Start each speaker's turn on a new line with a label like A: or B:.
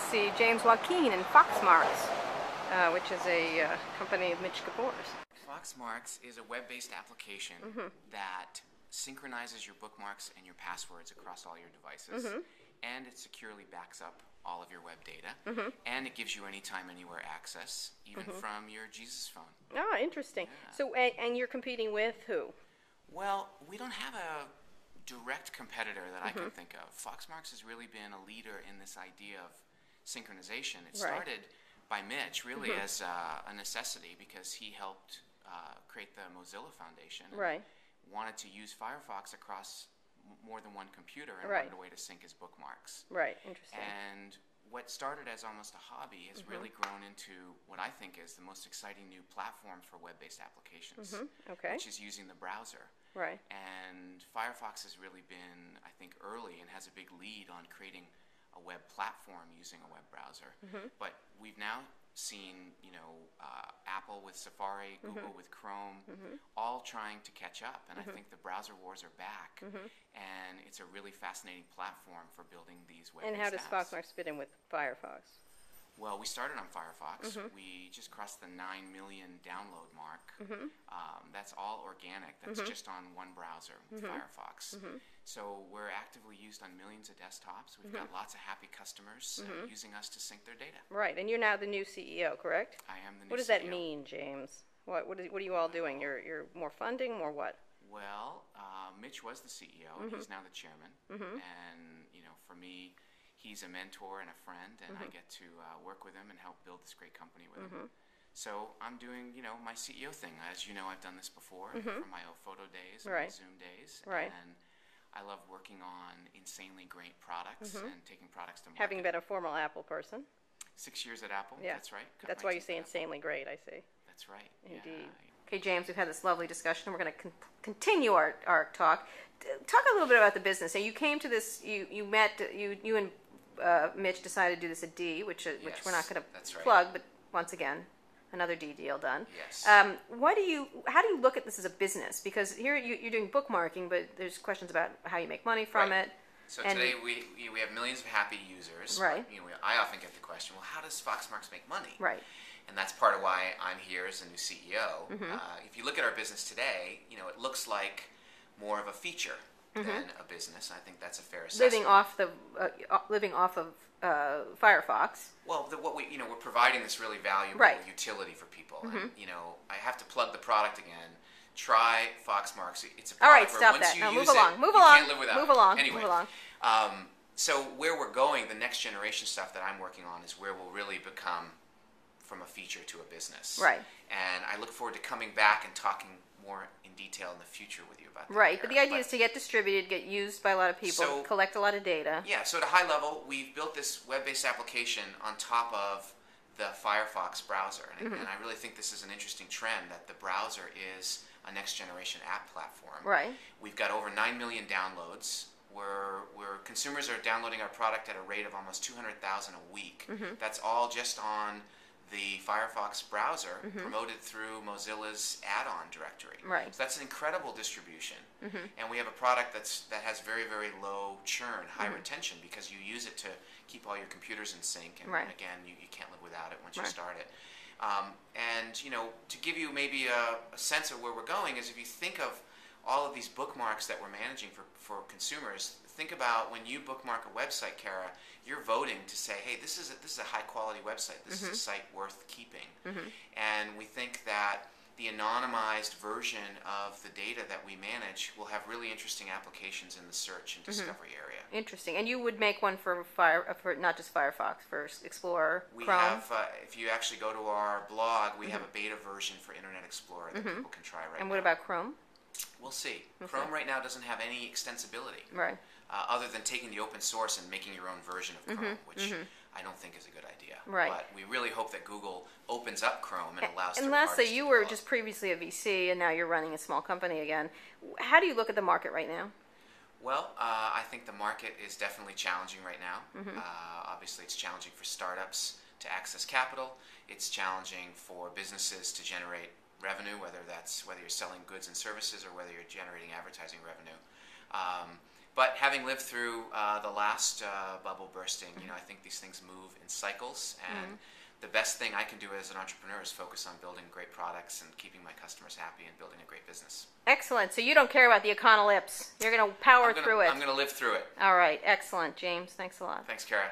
A: see James Joaquin and Foxmarks, which is a company of Mitch Kapor's.
B: Foxmarks is a web-based application that synchronizes your bookmarks and your passwords across all your devices, and it securely backs up all of your web data, and it gives you anytime, anywhere access, even from your Jesus phone.
A: Oh, interesting.
B: Yeah.
A: So, and you're competing with who?
B: Well, we don't have a direct competitor that I can think of. Foxmarks has really been a leader in this idea of synchronization. It started by Mitch really as a necessity because he helped create the Mozilla Foundation. And wanted to use Firefox across more than one computer and wanted a way to sync his bookmarks.
A: Right, interesting.
B: And what started as almost a hobby has really grown into what I think is the most exciting new platform for web-based applications, which is using the browser.
A: Right.
B: And Firefox has really been, I think, early and has a big lead on creating a web platform using a web browser. But we've now seen, Apple with Safari, Google with Chrome, all trying to catch up. And I think the browser wars are back. And it's a really fascinating platform for building these web-based apps.
A: And how does Foxmarks fit in with Firefox?
B: Well, we started on Firefox. We just crossed the 9 million download mark. That's all organic. That's just on one browser, Firefox. So we're actively used on millions of desktops. We've got lots of happy customers using us to sync their data.
A: Right, and you're now the new CEO, correct?
B: I am the new CEO.
A: What does that mean, James? What are you all doing? You're more funding, more what?
B: Well, Mitch was the CEO, and he's now the chairman. And, for me, he's a mentor and a friend, and I get to work with him and help build this great company with him. So I'm doing, my CEO thing. As you know, I've done this before from my photo days and my Zoom days. And I love working on insanely great products and taking products to market.
A: Having been a formal Apple person.
B: 6 years at Apple, that's right.
A: That's why you say insanely great, I see.
B: That's right.
A: Indeed. Okay, James, we've had this lovely discussion. We're going to continue our talk. Talk a little bit about the business. So you came to this, you and Mitch decided to do this at D, which we're not going to plug, but once again, another D deal done.
B: Yes.
A: How do you look at this as a business? Because here you're doing bookmarking, but there's questions about how you make money from it.
B: So today we have millions of happy users.
A: Right.
B: I often get the question, well, how does Foxmarks make money?
A: Right.
B: And that's part of why I'm here as the new CEO. If you look at our business today, it looks like more of a feature than a business. I think that's a fair assessment.
A: Living off of Firefox.
B: Well, we're providing this really valuable utility for people. And, I have to plug the product again. Try Foxmarks. It's a product
A: all right, stop that. No, move along. Move along.
B: Can't live without
A: move along.
B: it. Anyway,
A: move along.
B: So where we're going, the next generation stuff that I'm working on is where we'll really become from a feature to a business.
A: Right.
B: And I look forward to coming back and talking more in detail in the future with you about that.
A: Right, but the idea is to get distributed, get used by a lot of people, collect a lot of data.
B: Yeah, so at a high level, we've built this web-based application on top of the Firefox browser. And I really think this is an interesting trend, that the browser is a next-generation app platform.
A: Right.
B: We've got over 9 million downloads. Where consumers are downloading our product at a rate of almost 200,000 a week. That's all just on the Firefox browser, promoted through Mozilla's add-on directory.
A: Right.
B: So that's an incredible distribution. And we have a product that has very, very low churn, high retention, because you use it to keep all your computers in sync. And again, you can't live without it once you start it. And to give you maybe a sense of where we're going is, if you think of all of these bookmarks that we're managing for consumers, think about when you bookmark a website, Kara, you're voting to say, hey, this is a high-quality website. This is a site worth keeping. And we think that the anonymized version of the data that we manage will have really interesting applications in the search and discovery area.
A: Interesting. And you would make one for not just Firefox, for Explorer, Chrome?
B: Have, if you actually go to our blog, we have a beta version for Internet Explorer that people can try right now.
A: And what about Chrome?
B: We'll see. Chrome right now doesn't have any extensibility.
A: Right.
B: Other than taking the open source and making your own version of Chrome, which I don't think is a good idea.
A: Right.
B: But we really hope that Google opens up Chrome and allows
A: And
B: third
A: lastly,
B: parties
A: you
B: to
A: were
B: develop.
A: just previously a VC, and now you're running a small company again. How do you look at the market right now?
B: Well, I think the market is definitely challenging right now. Obviously, it's challenging for startups to access capital. It's challenging for businesses to generate revenue, whether you're selling goods and services or whether you're generating advertising revenue. But having lived through the last bubble bursting, I think these things move in cycles, and the best thing I can do as an entrepreneur is focus on building great products and keeping my customers happy and building a great business.
A: Excellent. So you don't care about the econolypse. You're going to power through it.
B: I'm going to live through it.
A: All right. Excellent, James. Thanks a lot.
B: Thanks, Kara.